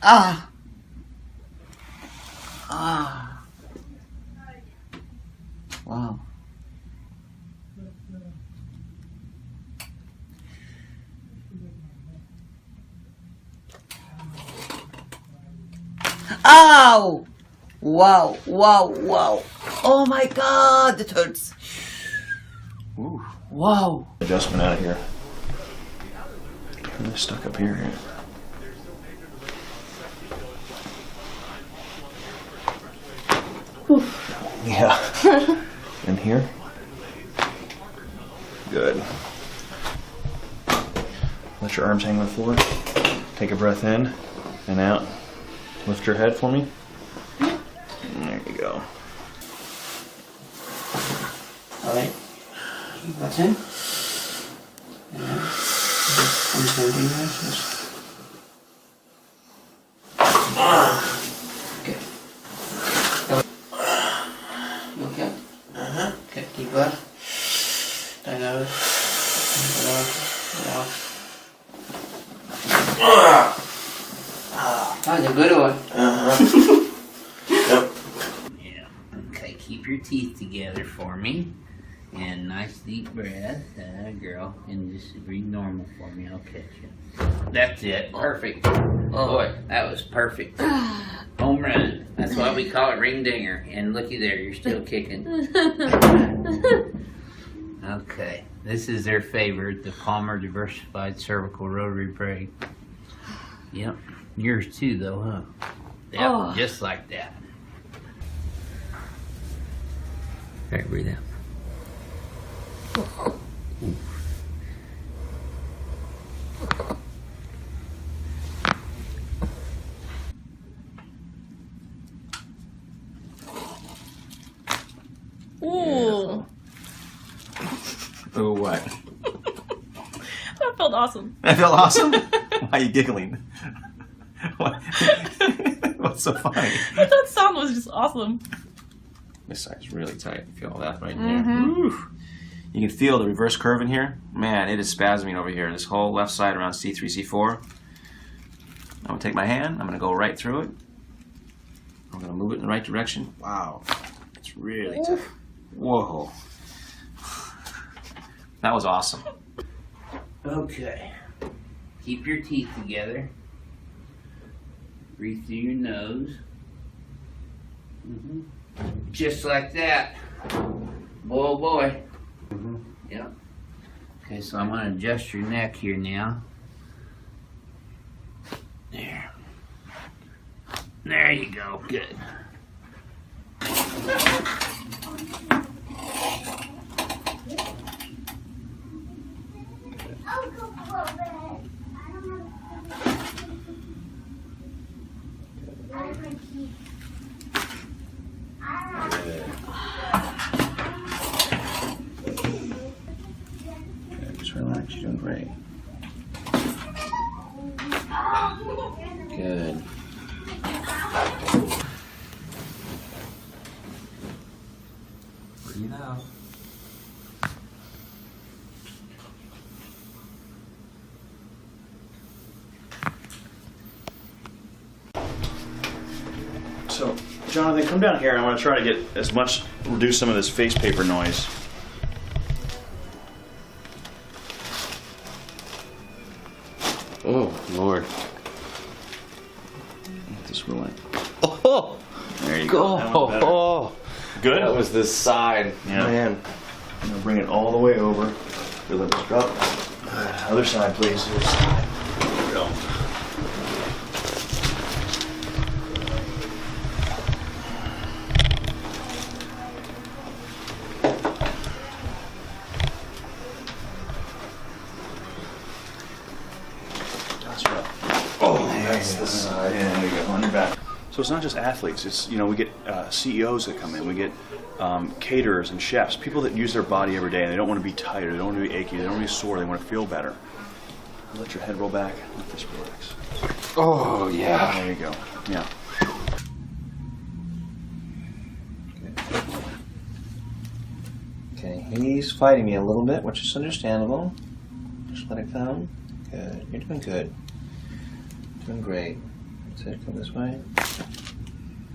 Ah. Ah. Wow. Ow! Wow, wow, wow. Oh my God, it hurts. Ooh. Wow. Adjustment out of here. I'm stuck up here. Yeah. In here. Good. Let your arms hang on the floor. Take a breath in and out. Lift your head for me. There you go. All right. That's in. Yeah. I'm holding this. Okay. You okay? Okay, deep breath. Down out. That was a good one. Yep. Yeah. Okay, keep your teeth together for me. And nice deep breath, girl. And just breathe normal for me. I'll catch you. That's it. Perfect. Boy, that was perfect. Home run. That's why we call it ring dinger. And looky there, you're still kicking. Okay. This is their favorite, the Palmer Diversified Cervical Rotary Braid. Yep. Yours too, though, huh? Yep, Oh. Just like that. All right, breathe out. Ooh. Oh, what? That felt awesome. That felt awesome? Why are you giggling? What? What's so funny? That sound was just awesome. This side's really tight. Feel that right there. Oof. You can feel the reverse curve in here. Man, it is spasming over here. This whole left side around C3, C4. I'm going to take my hand. I'm going to go right through it. I'm going to move it in the right direction. Wow. It's really tight. Whoa. That was awesome. Okay. Keep your teeth together. Breathe through your nose. Just like that. Boy, oh boy. Yep. Okay, so I'm going to adjust your neck here now. There. There you go. Good. Just relax. You're doing great. Good. Breathe out. So, Jonathan, come down here. I want to try to get reduce some of this face paper noise. Oh, Lord. This will Oh! There you go. That one's better. Oh! Good? That was this side. Yeah. Man. I'm going to bring it all the way over. Feel it drop. Other side, please. There we go. That's right. Oh, that's the side. Yeah, there you go. On your back. So it's not just athletes. It's, we get CEOs that come in. We get caterers and chefs, people that use their body every day and they don't want to be tired, they don't want to be achy, they don't want to be sore, they want to feel better. Let your head roll back, let this relax. Oh, yeah. There you go. Yeah. Okay, he's fighting me a little bit, which is understandable. Just let it come. Good. You're doing good. Doing great. So come this way.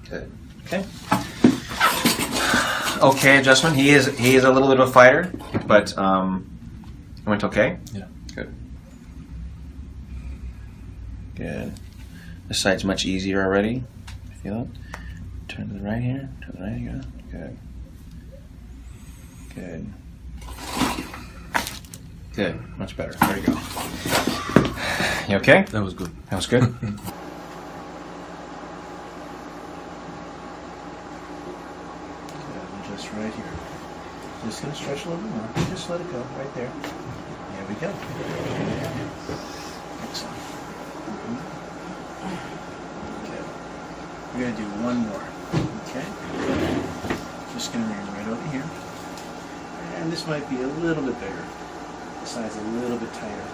Good. Okay. Okay, adjustment. He is a little bit of a fighter, but it went okay. Yeah. Good. Good. This side's much easier already. Feel it? Turn to the right here. To the right here. Good. Good. Good. Much better. There you go. You okay? That was good. That was good. Just right here. Just gonna stretch a little bit more. Just let it go right there. There we go. Excellent. Okay. We're gonna do one more. Okay. Just gonna bring it right over here. And this might be a little bit bigger. The side's a little bit tighter.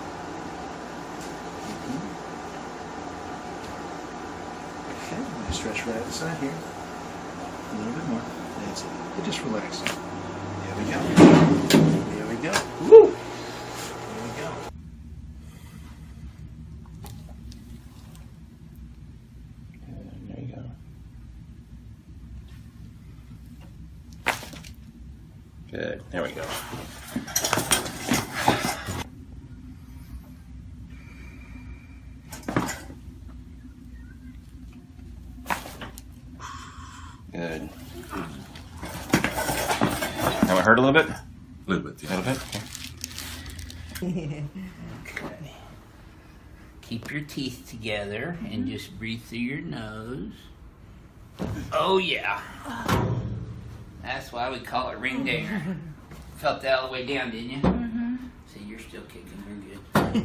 Okay, I'm going to stretch right outside here. A little bit more. That's it. And just relax. There we go. There we go. Woo! There we go. And there you go. Good. There we go. Good. Now it hurt a little bit? A little bit, A yeah. little bit? Okay. Okay. Keep your teeth together and just breathe through your nose. Oh yeah. That's why we call it ring dinger. Felt that all the way down, didn't you? Mm-hmm. See, you're still kicking. You're good.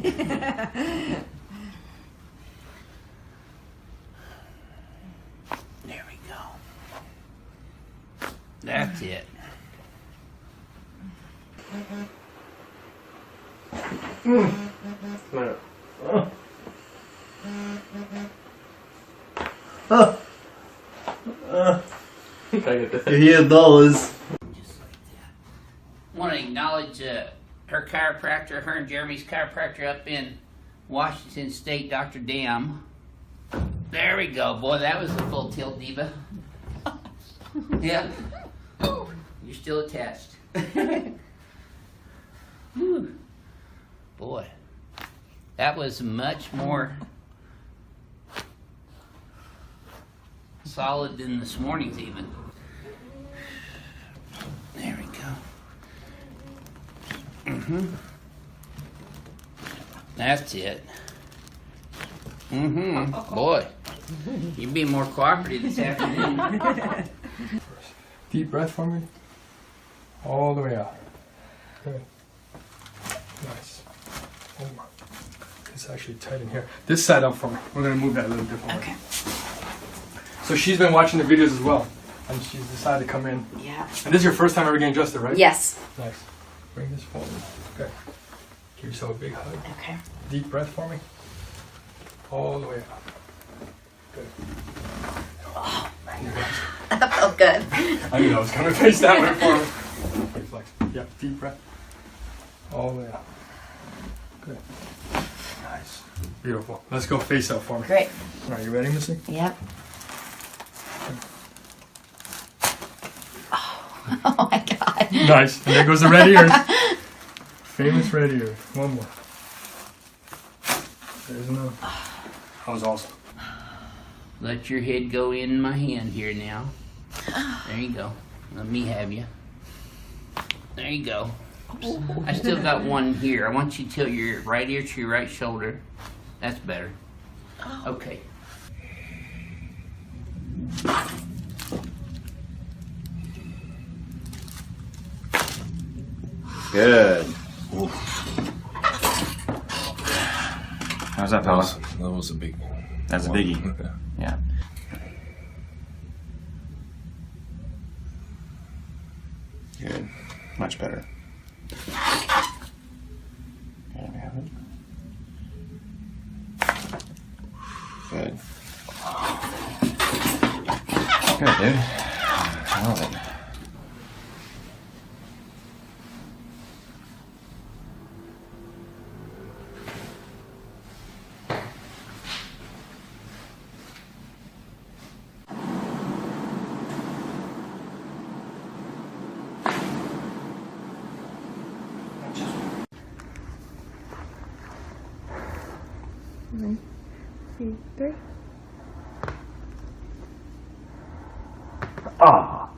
There we go. That's it. You hear those? Just like that. Want to acknowledge her chiropractor, her and Jeremy's chiropractor up in Washington State, Dr. Dam. There we go, boy. That was a full tilt, Diva. Yeah. You're still attached. Whew. Boy, that was much more solid than this morning's even. There we go. That's it. Boy, you're being more cooperative this afternoon. Deep breath for me. All the way out. Good. Nice. Oh my. It's actually tight in here. This side up for me. We're going to move that a little different way. So she's been watching the videos as well. And she's decided to come in. Yeah. And this is your first time ever getting adjusted, right? Yes. Nice. Bring this forward. Okay. Give yourself a big hug. Okay. Deep breath for me. All the way out. Good. Oh, And relax. that felt good. I knew I was coming face that way for me. Reflex. Yeah, deep breath. All the way out. Good. Nice. Beautiful. Let's go face up for me. Great. All right, you ready, Missy? Yep. Oh my God. Nice. And there goes the red ears. Famous red ears. One more. There's another. That was awesome. Let your head go in my hand here now. There you go. Let me have you. There you go. I still got one here. I want you to tilt your right ear to your right shoulder. That's better. Okay. Good. How's that, fella? That was a big. That's a one. biggie. Okay. Yeah. Good. Much better. There we have it. Good. Good, dude. I love it. 1, 2, 3. Ah.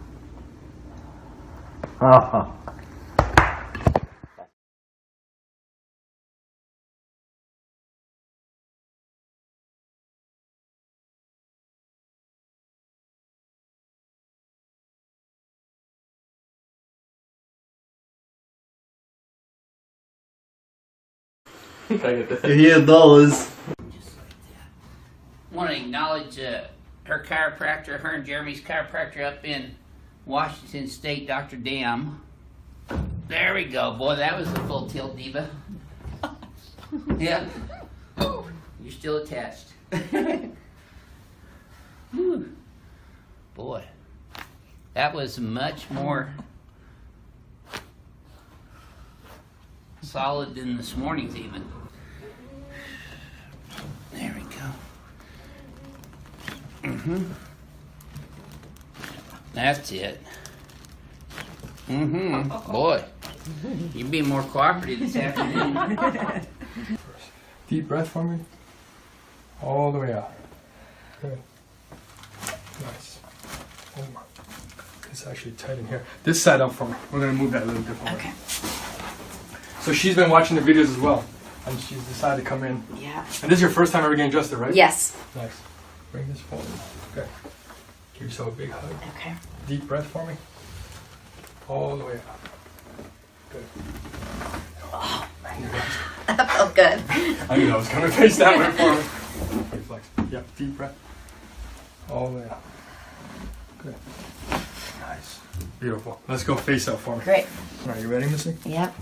Ah. Can I get that? You hear those? Just like that. Want to acknowledge her chiropractor, her and Jeremy's chiropractor up in Washington State, Dr. Dam. There we go. Boy, that was a full tilt, Diva. Yeah. You're still attached. Whew. Boy, that was much more solid than this morning's even. There we go. That's it. Boy, you're being more cooperative this afternoon. Deep breath for me. All the way out. Good. Nice. Oh my. It's actually tight in here. This side up for me. We're going to move that a little differently. Okay. So she's been watching the videos as well. And she's decided to come in. Yeah. And this is your first time ever getting adjusted, right? Yes. Nice. Bring this forward. Okay. Give yourself a big hug. Okay. Deep breath for me. All the way out. Good. Oh, I knew that. that felt good. I knew that was coming face that way for me. Reflex. Yep. Deep breath. All the way out. Good. Nice. Beautiful. Let's go face up for me. Great. All right. You ready, Missy? Yep.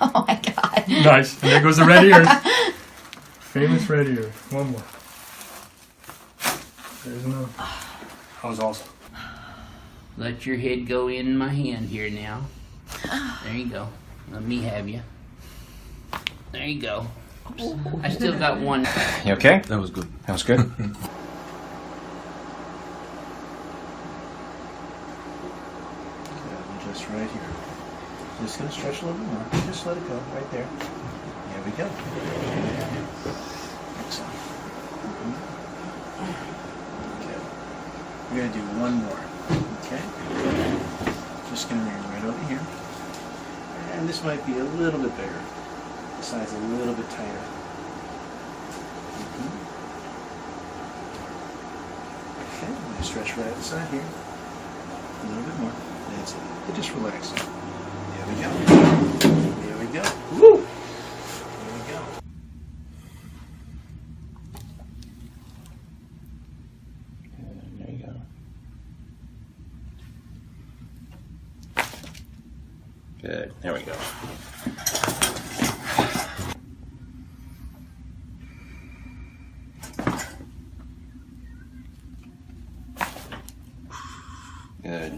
Oh my God. Nice. And there goes the red ears. Famous red ears. One more. There's another. That was awesome. Let your head go in my hand here now. There you go. Let me have you. There you go. I still got one. You okay? That was good. That was good. Just right here. Just gonna stretch a little bit more. Just let it go right there. There we go. Excellent. Okay. We're gonna do one more. Okay. Just gonna bring it right over here. And this might be a little bit bigger. The side's a little bit tighter. Okay. I'm gonna stretch right outside here. A little bit more. That's it. But just relax. There we go. There we go. Woo! There we go. And there you go. Good. There we go. Good.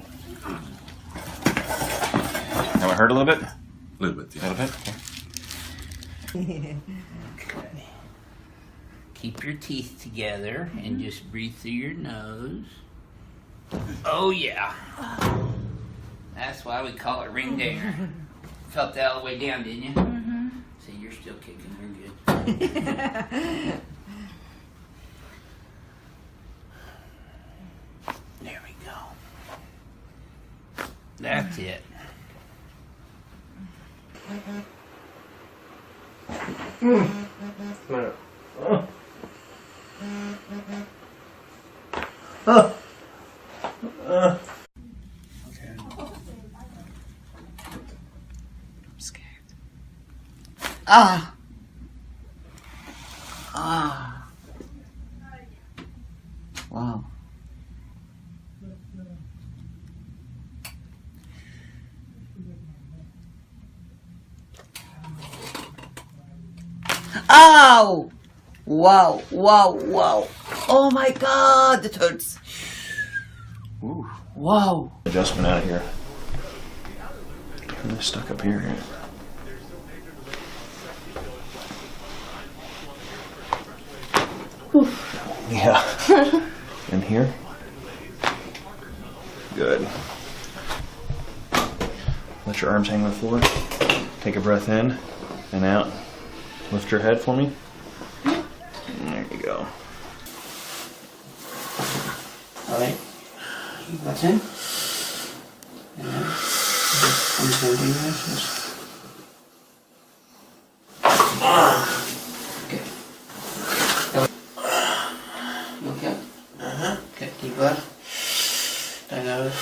Now it hurt a little bit? A little bit, A little bit? Okay. Okay. Keep your teeth together and just breathe through your nose. Oh yeah. That's why we call it ring dare. Felt that all the way down, didn't you? Mm-hmm. See, you're still kicking. You're good. There we go. That's it. I'm scared. Ah. Ah. Wow. Ow! Wow, wow, wow. Oh my God, that hurts. Ooh. Wow. Adjustment out of here. They're stuck up here. Yeah. In here. Good. Let your arms hang on the floor. Take a breath in and out. Lift your head for me. There you go. All right. Keep that in. And then I'm holding this. Okay. Look up. Okay, deep breath. Down out.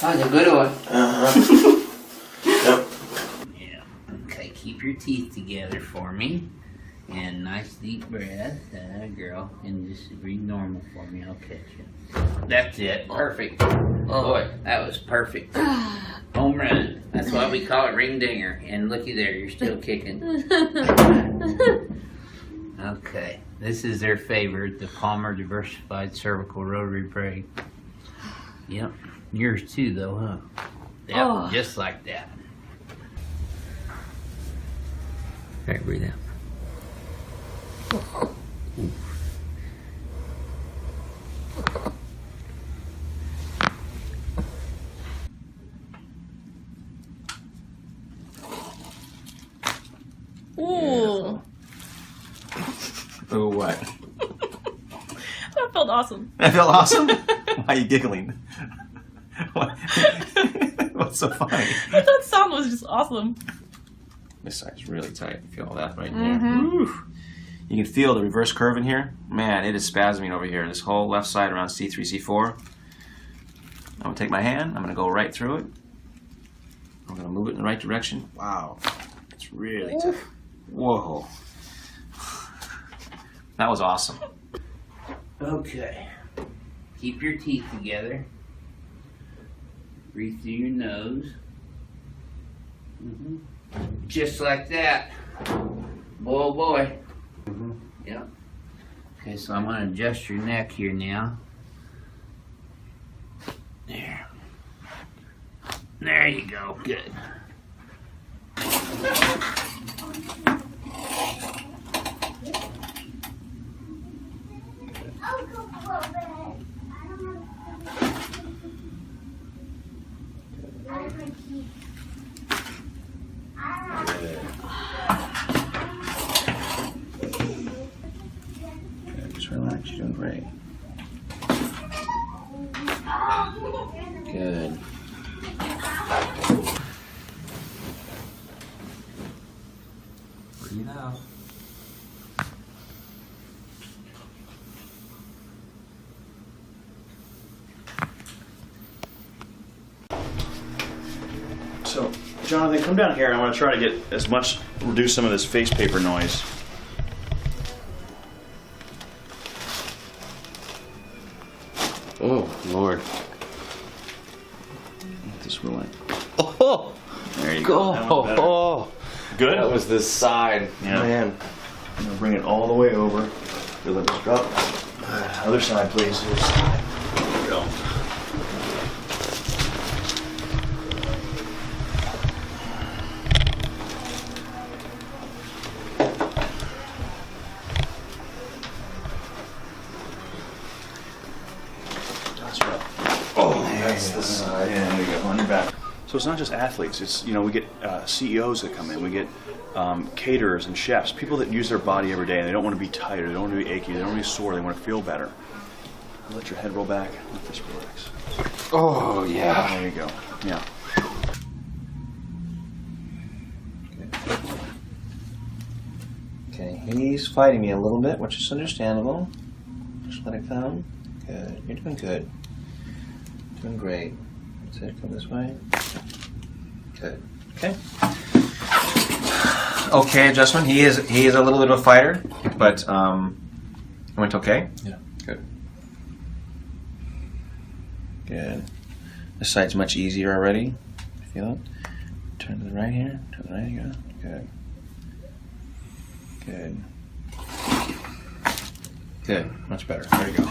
That's a good one. Yeah. Okay, keep your teeth together for me. And nice deep breath, girl. And just breathe normal for me. I'll catch you. That's it. Perfect. Boy, that was perfect. Home run. That's why we call it ring dinger. And looky there, you're still kicking. Okay. This is their favorite, the Palmer Diversified Cervical Rotary Brake. Yep. Yours too, though, huh? Yep, just like that. Okay, breathe out. Ooh. Oh, what? That felt awesome. That felt awesome? Why are you giggling? What's so funny? That sound was just awesome. This side's really tight. You feel that right there? Woo. You can feel the reverse curve in here. Man, it is spasming over here. This whole left side around C3, C4. I'm going to take my hand. I'm going to go right through it. I'm going to move it in the right direction. Wow. It's really tight. Whoa. That was awesome. Okay. Keep your teeth together. Breathe through your nose. Just like that. Boy, oh boy. Yep. Okay, so I'm going to adjust your neck here now. There. There you go. Good. Just relax. You're doing great. Good. Breathe out. So, Jonathan, come down here. I want to try to get reduce some of this face paper noise. Oh, Lord. Get this wheel in. Oh! There you go. That one's better. Oh! Good? That was this side. Yeah. Man. I'm going to bring it all the way over. Feel it drop. Other side, please. There we go. That's right. Oh, that's the side. Yeah, there you go. On your back. So it's not just athletes. It's, you know, we get CEOs that come in. We get caterers and chefs, people that use their body every day and they don't want to be tight or they don't want to be achy, they don't want to be sore, they want to feel better. Let your head roll back, let this relax. Oh, yeah. There you go. Yeah. Okay, he's fighting me a little bit, which is understandable. Just let it come. Good. You're doing good. Doing great. That's it. Come this way. Good. Okay. Okay, adjustment. He is a little bit of a fighter, but it went okay. Yeah. Good. Good. This side's much easier already. Feel it? Turn to the right here. To the right here. Good. Good. Good. Much better. There you go.